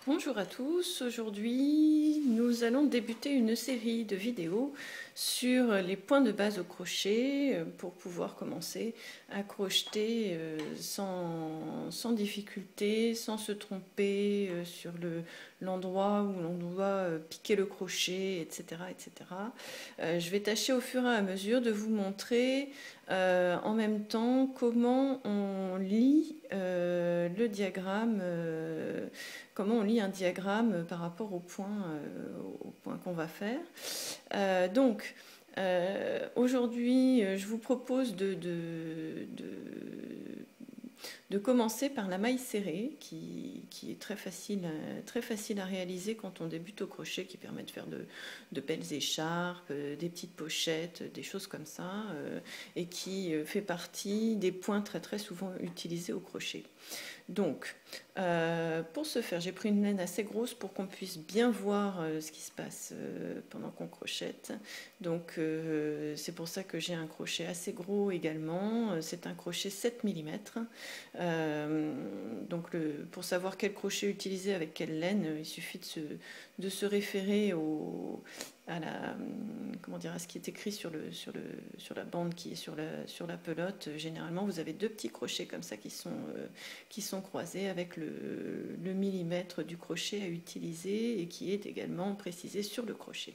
Bonjour à tous, aujourd'hui nous allons débuter une série de vidéos sur les points de base au crochet pour pouvoir commencer à crocheter sans difficulté, sans se tromper sur l'endroit où l'on doit piquer le crochet, etc. etc. Je vais tâcher au fur et à mesure de vous montrer en même temps comment on lit le diagramme. Comment on lit un diagramme par rapport au point qu'on va faire. Aujourd'hui, je vous propose de commencer par la maille serrée qui est très facile à réaliser quand on débute au crochet, qui permet de faire de belles écharpes, des petites pochettes, des choses comme ça, et qui fait partie des points très très souvent utilisés au crochet. Donc, pour ce faire, j'ai pris une laine assez grosse pour qu'on puisse bien voir ce qui se passe pendant qu'on crochette. Donc, c'est pour ça que j'ai un crochet assez gros également. C'est un crochet 7 mm. Donc, pour savoir quel crochet utiliser avec quelle laine, il suffit de se référer à ce qui est écrit sur la bande qui est sur la pelote. Généralement, vous avez deux petits crochets comme ça qui sont croisés avec le millimètre du crochet à utiliser et qui est également précisé sur le crochet.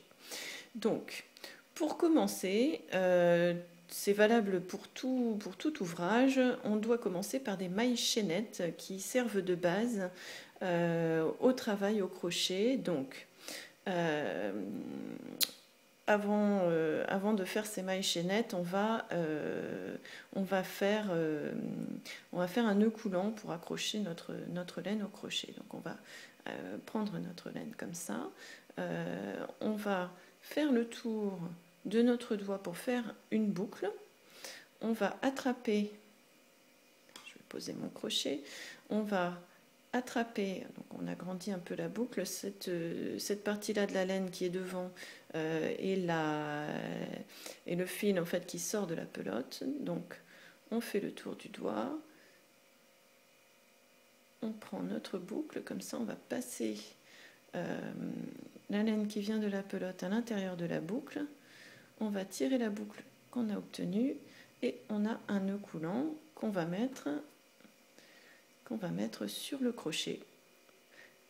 Donc, pour commencer, c'est valable pour tout ouvrage, on doit commencer par des mailles chaînettes qui servent de base au travail au crochet. Donc, avant de faire ces mailles chaînettes, on va faire un nœud coulant pour accrocher notre laine au crochet. Donc on va prendre notre laine comme ça. On va faire le tour de notre doigt pour faire une boucle. On va attraper, je vais poser mon crochet, on va attraper, donc on agrandit un peu la boucle, cette partie-là de la laine qui est devant et le fil en fait qui sort de la pelote. Donc on fait le tour du doigt, on prend notre boucle, comme ça on va passer la laine qui vient de la pelote à l'intérieur de la boucle, on va tirer la boucle qu'on a obtenue et on a un nœud coulant qu'on va mettre sur le crochet.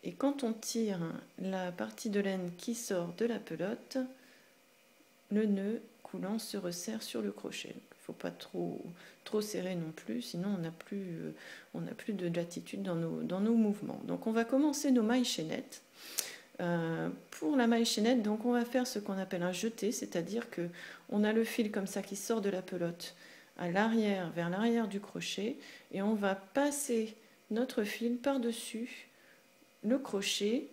Et quand on tire la partie de laine qui sort de la pelote, le nœud coulant se resserre sur le crochet. Il ne faut pas trop serrer non plus, sinon on n'a plus de latitude dans nos mouvements. Donc on va commencer nos mailles chaînettes. Pour la maille chaînette, donc on va faire ce qu'on appelle un jeté, c'est-à-dire que on a le fil comme ça qui sort de la pelote à l'arrière, vers l'arrière du crochet, et on va passer notre fil par-dessus le crochet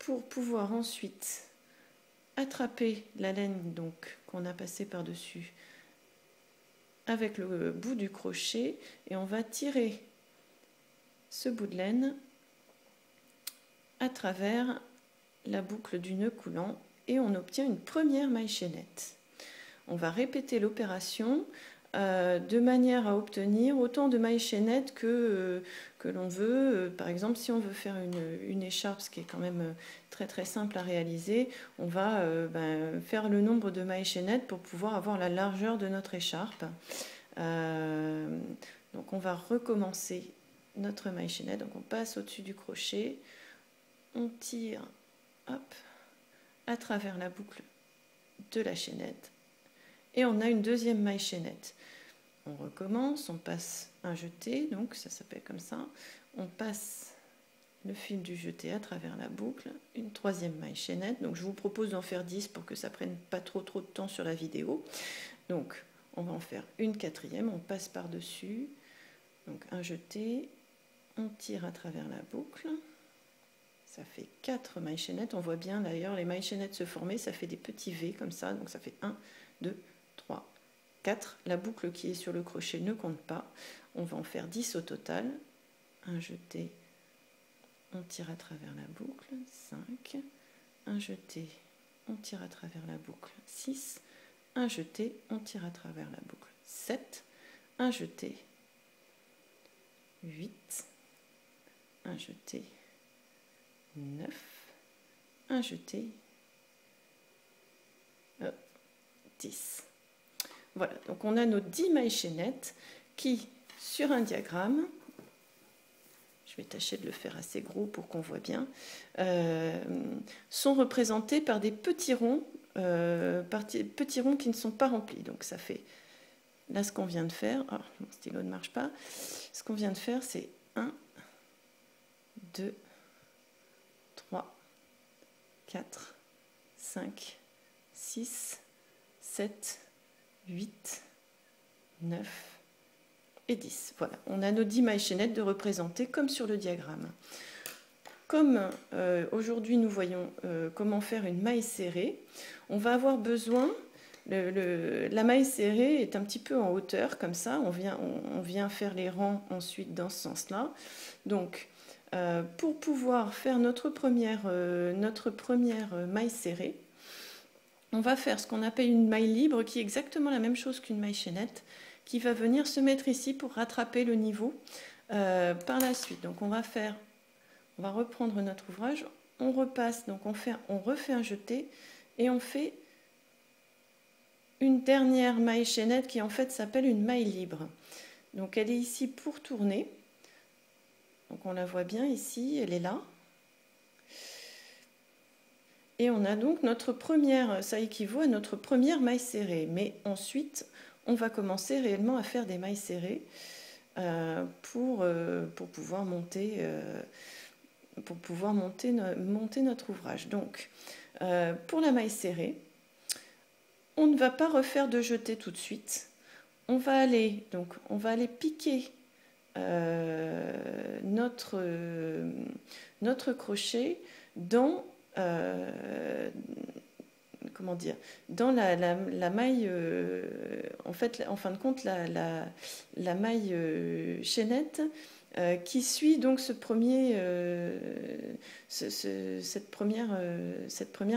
pour pouvoir ensuite attraper la laine donc qu'on a passée par-dessus avec le bout du crochet, et on va tirer ce bout de laine à travers la boucle du nœud coulant et on obtient une première maille chaînette. On va répéter l'opération de manière à obtenir autant de mailles chaînettes que l'on veut. Par exemple, si on veut faire une écharpe, ce qui est quand même très très simple à réaliser, on va faire le nombre de mailles chaînettes pour pouvoir avoir la largeur de notre écharpe. Donc on va recommencer notre maille chaînette. Donc on passe au-dessus du crochet, on tire à travers la boucle de la chaînette et on a une deuxième maille chaînette. On recommence, on passe un jeté, donc ça s'appelle comme ça, on passe le fil du jeté à travers la boucle, une troisième maille chaînette. Donc je vous propose d'en faire 10 pour que ça prenne pas trop de temps sur la vidéo. Donc on va en faire une quatrième, on passe par dessus, donc un jeté, on tire à travers la boucle, ça fait 4 mailles chaînettes. On voit bien d'ailleurs les mailles chaînettes se former, ça fait des petits V comme ça, donc ça fait 1, 2, 3, 4. La boucle qui est sur le crochet ne compte pas, on va en faire 10 au total. Un jeté, on tire à travers la boucle, 5, un jeté, on tire à travers la boucle, 6, un jeté, on tire à travers la boucle, 7, un jeté, 8, un jeté, 9, un jeté, 10. Voilà, donc on a nos 10 mailles chaînettes qui, sur un diagramme, je vais tâcher de le faire assez gros pour qu'on voit bien, sont représentées par des petits ronds, qui ne sont pas remplis. Donc ça fait, là ce qu'on vient de faire, oh, mon stylo ne marche pas, ce qu'on vient de faire c'est 1, 2, 3, 4, 5, 6, 7, 8, 9 et 10. Voilà, on a nos 10 mailles chaînettes de représenter comme sur le diagramme. Comme aujourd'hui nous voyons comment faire une maille serrée, on va avoir besoin, la maille serrée est un petit peu en hauteur comme ça, on vient faire les rangs ensuite dans ce sens-là. Donc pour pouvoir faire notre première maille serrée, on va faire ce qu'on appelle une maille libre, qui est exactement la même chose qu'une maille chaînette, qui va venir se mettre ici pour rattraper le niveau par la suite. Donc on va reprendre notre ouvrage, on repasse, donc on refait un jeté et on fait une dernière maille chaînette qui en fait s'appelle une maille libre. Donc elle est ici pour tourner. Donc on la voit bien ici, elle est là. Et on a donc notre première, ça équivaut à notre première maille serrée. Mais ensuite, on va commencer réellement à faire des mailles serrées pour pouvoir monter notre ouvrage. Donc, pour la maille serrée, on ne va pas refaire de jeté tout de suite. On va aller piquer notre crochet dans comment dire, dans la maille, en fin de compte, la maille chaînette qui suit donc cette première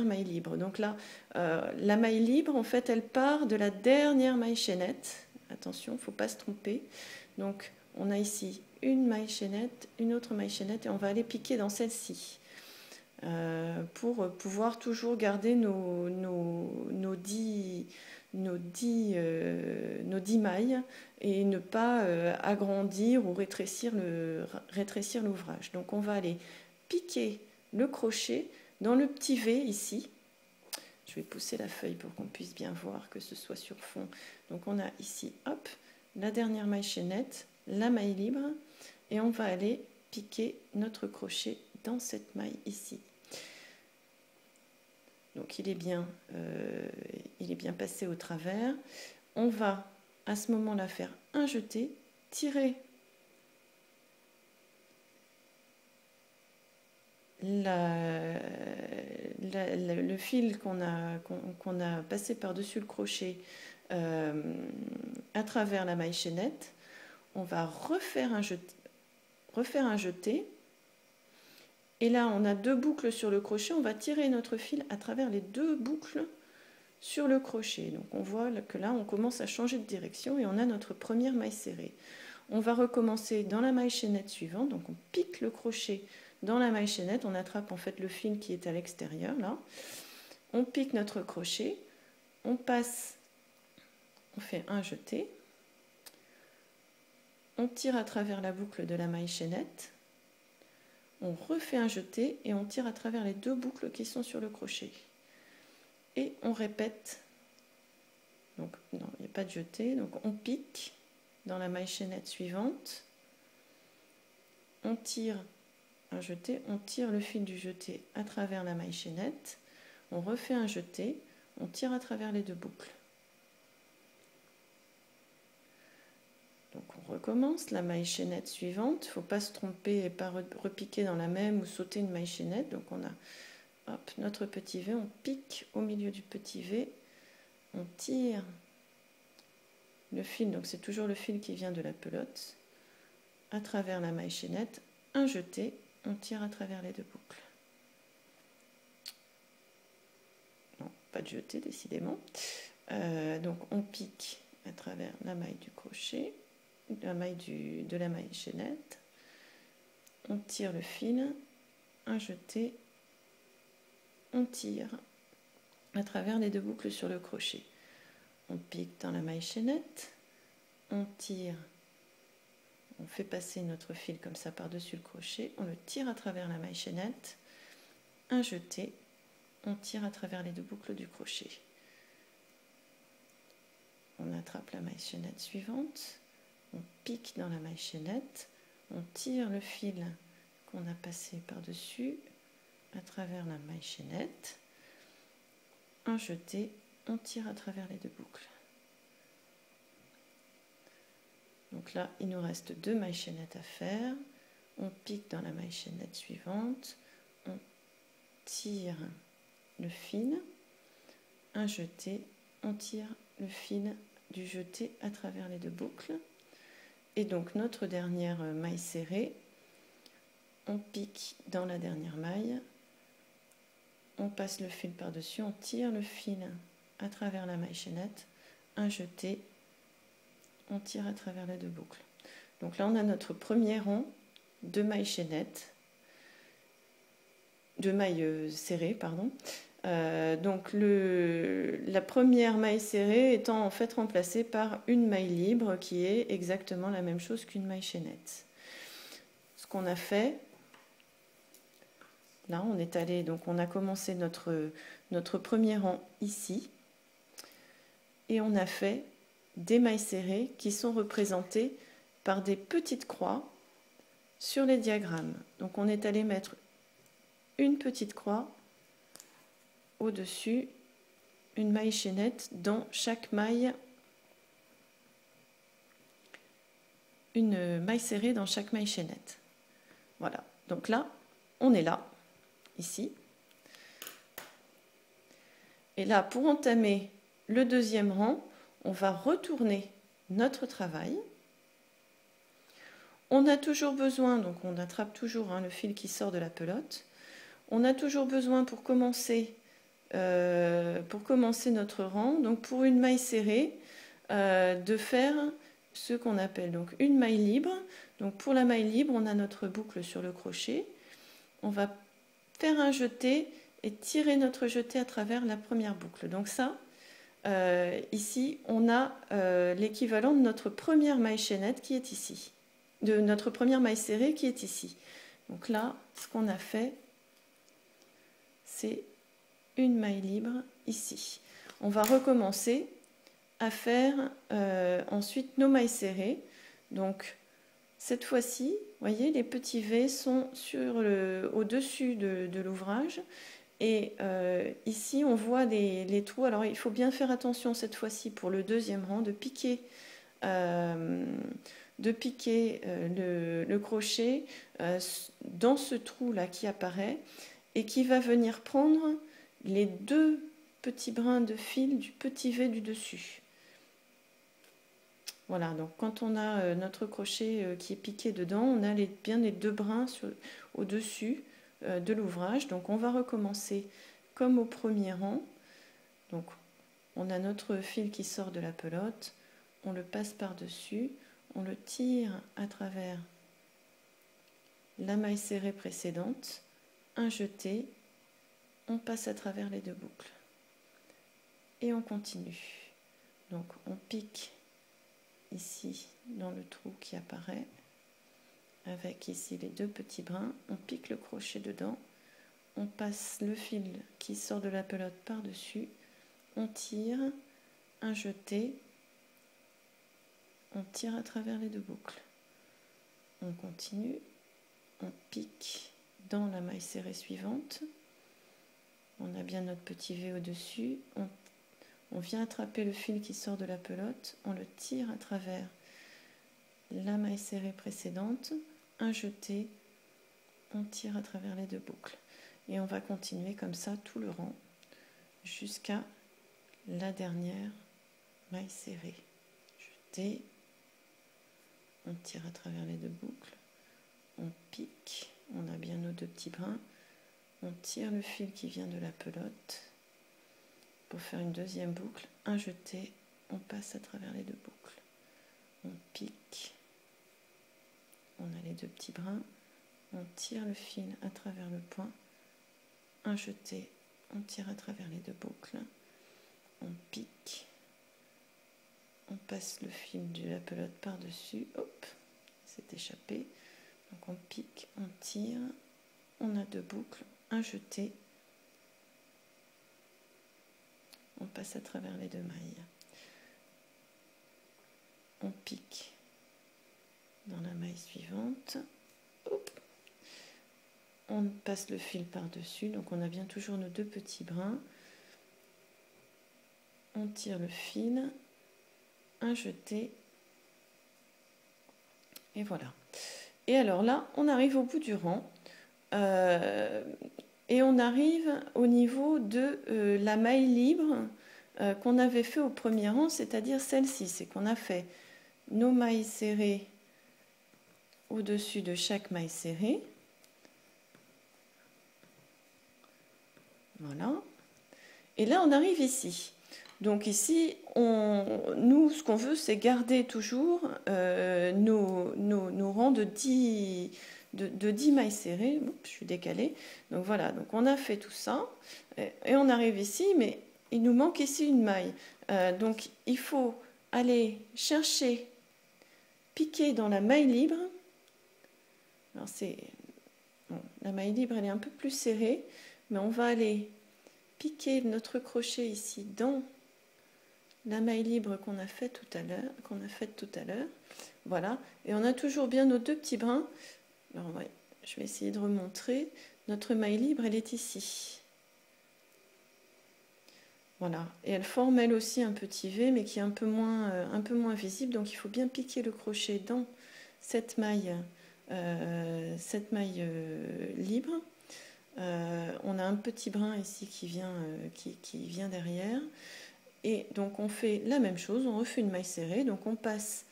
maille libre. Donc là, la maille libre, en fait, elle part de la dernière maille chaînette. Attention, il ne faut pas se tromper. Donc, on a ici une maille chaînette, une autre maille chaînette, et on va aller piquer dans celle-ci. Pour pouvoir toujours garder nos 10 mailles et ne pas agrandir ou rétrécir l'ouvrage. Donc on va aller piquer le crochet dans le petit V ici. Je vais pousser la feuille pour qu'on puisse bien voir que ce soit sur fond. Donc on a ici, hop, la dernière maille chaînette, la maille libre, et on va aller piquer notre crochet dans cette maille ici. Donc il est bien passé au travers. On va à ce moment-là faire un jeté, tirer le fil qu'on a passé par-dessus le crochet à travers la maille chaînette. On va refaire un jeté. Et là, on a 2 boucles sur le crochet. On va tirer notre fil à travers les 2 boucles sur le crochet. Donc on voit que là, on commence à changer de direction et on a notre première maille serrée. On va recommencer dans la maille chaînette suivante. Donc on pique le crochet dans la maille chaînette. On attrape en fait le fil qui est à l'extérieur là. On pique notre crochet. On passe, on fait un jeté. On tire à travers la boucle de la maille chaînette. On refait un jeté et on tire à travers les 2 boucles qui sont sur le crochet. Et on répète. Donc, non, il n'y a pas de jeté. Donc, on pique dans la maille chaînette suivante. On tire un jeté. On tire le fil du jeté à travers la maille chaînette. On refait un jeté. On tire à travers les 2 boucles. Donc on recommence la maille chaînette suivante. Il ne faut pas se tromper et pas repiquer dans la même ou sauter une maille chaînette. Donc on a notre petit V, on pique au milieu du petit V, on tire le fil, donc c'est toujours le fil qui vient de la pelote, à travers la maille chaînette, un jeté, on tire à travers les 2 boucles. Non, pas de jeté décidément. Donc on pique à travers la maille du crochet, la maille de la maille chaînette, on tire le fil, un jeté, on tire à travers les deux boucles sur le crochet. On pique dans la maille chaînette, on tire, on fait passer notre fil comme ça par-dessus le crochet, on le tire à travers la maille chaînette, un jeté, on tire à travers les deux boucles du crochet. On attrape la maille chaînette suivante, on pique dans la maille chaînette, on tire le fil qu'on a passé par-dessus à travers la maille chaînette, un jeté, on tire à travers les deux boucles. Donc là, il nous reste 2 mailles chaînettes à faire. On pique dans la maille chaînette suivante, on tire le fil, un jeté, on tire le fil du jeté à travers les deux boucles. Et donc notre dernière maille serrée, on pique dans la dernière maille, on passe le fil par-dessus, on tire le fil à travers la maille chaînette, un jeté, on tire à travers les deux boucles. Donc là on a notre premier rang de mailles chaînettes, de mailles serrées, pardon. Donc la première maille serrée étant en fait remplacée par une maille libre qui est exactement la même chose qu'une maille chaînette. Ce qu'on a fait, là on est allé, donc on a commencé notre premier rang ici et on a fait des mailles serrées qui sont représentées par des petites croix sur les diagrammes. Donc on est allé mettre une petite croix au-dessus, une maille chaînette dans chaque maille, une maille serrée dans chaque maille chaînette. Voilà, donc là, on est là, ici. Et là, pour entamer le deuxième rang, on va retourner notre travail. On a toujours besoin, donc on attrape toujours le fil qui sort de la pelote. On a toujours besoin pour commencer notre rang, donc pour une maille serrée, de faire ce qu'on appelle donc une maille libre. Donc pour la maille libre, on a notre boucle sur le crochet. On va faire un jeté et tirer notre jeté à travers la première boucle. Donc ça, ici, on a l'équivalent de notre première maille chaînette qui est ici, de notre première maille serrée qui est ici. Donc là, ce qu'on a fait, c'est une maille libre ici. On va recommencer à faire ensuite nos mailles serrées. Donc cette fois-ci, vous voyez, les petits V sont au-dessus de l'ouvrage. Et ici, on voit les trous. Alors il faut bien faire attention cette fois-ci pour le deuxième rang de piquer le crochet dans ce trou-là qui apparaît et qui va venir prendre les 2 petits brins de fil du petit V du dessus. Voilà, donc quand on a notre crochet qui est piqué dedans, on a bien les 2 brins au-dessus de l'ouvrage. Donc on va recommencer comme au premier rang. Donc on a notre fil qui sort de la pelote, on le passe par-dessus, on le tire à travers la maille serrée précédente, un jeté, on passe à travers les 2 boucles et on continue. Donc on pique ici dans le trou qui apparaît avec ici les 2 petits brins, on pique le crochet dedans, on passe le fil qui sort de la pelote par-dessus, on tire, un jeté, on tire à travers les 2 boucles, on continue, on pique dans la maille serrée suivante, on a bien notre petit V au-dessus, on vient attraper le fil qui sort de la pelote, on le tire à travers la maille serrée précédente, un jeté, on tire à travers les 2 boucles. Et on va continuer comme ça tout le rang jusqu'à la dernière maille serrée. Jeté, on tire à travers les 2 boucles, on pique, on a bien nos 2 petits brins, on tire le fil qui vient de la pelote pour faire une deuxième boucle, un jeté, on passe à travers les 2 boucles, on pique, on a les 2 petits brins, on tire le fil à travers le point, un jeté, on tire à travers les deux boucles, on pique, on passe le fil de la pelote par-dessus, hop, c'est échappé, donc on pique, on tire, on a deux boucles, un jeté, on passe à travers les deux mailles, on pique dans la maille suivante, hop, on passe le fil par-dessus, donc on a bien toujours nos deux petits brins, on tire le fil, un jeté, et voilà. Et alors là, on arrive au bout du rang, et on arrive au niveau de la maille libre qu'on avait fait au premier rang, c'est-à-dire celle-ci, c'est qu'on a fait nos mailles serrées au-dessus de chaque maille serrée. Voilà. Et là, on arrive ici. Donc ici, nous, ce qu'on veut, c'est garder toujours nos rangs de 10 mailles serrées. Oups, je suis décalée. Donc voilà, donc on a fait tout ça. Et on arrive ici, mais il nous manque ici une maille. Donc il faut aller chercher, piquer dans la maille libre. Alors bon, la maille libre, elle est un peu plus serrée, mais on va aller piquer notre crochet ici dans la maille libre qu'on a faite tout à l'heure, voilà, et on a toujours bien nos deux petits brins. Alors je vais essayer de remontrer. Notre maille libre, elle est ici, voilà, et elle forme elle aussi un petit V, mais qui est un peu moins visible, donc il faut bien piquer le crochet dans cette maille libre. On a un petit brin ici qui vient derrière. Et donc on fait la même chose, on refait une maille serrée, donc on passe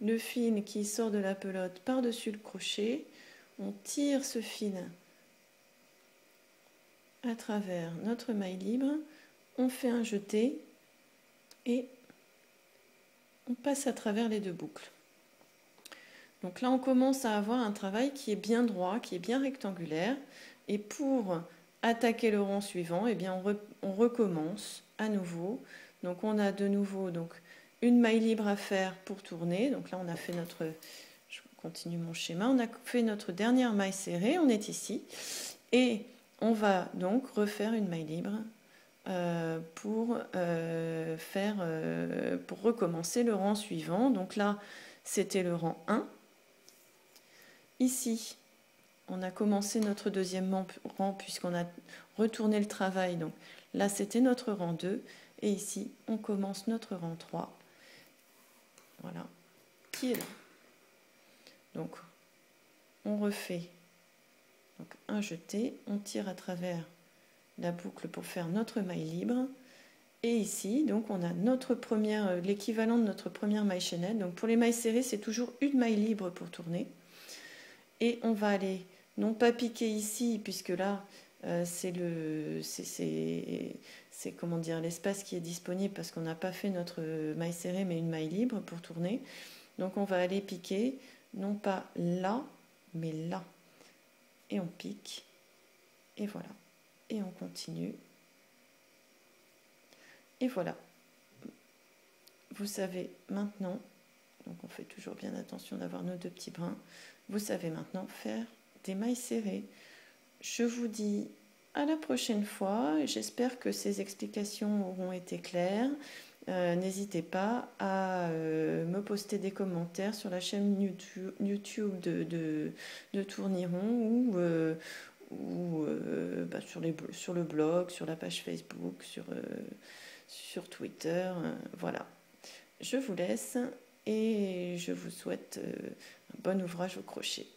le fil qui sort de la pelote par-dessus le crochet, on tire ce fil à travers notre maille libre, on fait un jeté et on passe à travers les deux boucles. Donc là on commence à avoir un travail qui est bien droit, qui est bien rectangulaire, et pour attaquer le rang suivant, eh bien on recommence à nouveau. Donc on a de nouveau une maille libre à faire pour tourner. Donc là on a fait je continue mon schéma, on a fait notre dernière maille serrée, on est ici, et on va donc refaire une maille libre pour recommencer le rang suivant. Donc là c'était le rang 1. Ici on a commencé notre deuxième rang puisqu'on a retourné le travail. Donc là, c'était notre rang 2. Et ici, on commence notre rang 3. Voilà, qui est là. Donc, on refait un jeté. On tire à travers la boucle pour faire notre maille libre. Et ici, donc, on a l'équivalent de notre première maille chaînette. Donc, pour les mailles serrées, c'est toujours une maille libre pour tourner. Et on va aller non pas piquer ici, puisque là, c'est comment dire, l'espace qui est disponible parce qu'on n'a pas fait notre maille serrée, mais une maille libre pour tourner. Donc on va aller piquer, non pas là, mais là. Et on pique. Et voilà. Et on continue. Et voilà. Vous savez maintenant, donc on fait toujours bien attention d'avoir nos deux petits brins, vous savez maintenant faire des mailles serrées. Je vous dis à la prochaine fois. J'espère que ces explications auront été claires. N'hésitez pas à me poster des commentaires sur la chaîne YouTube de Tourniron ou sur le blog, sur la page Facebook, sur Twitter. Voilà. Je vous laisse et je vous souhaite un bon ouvrage au crochet.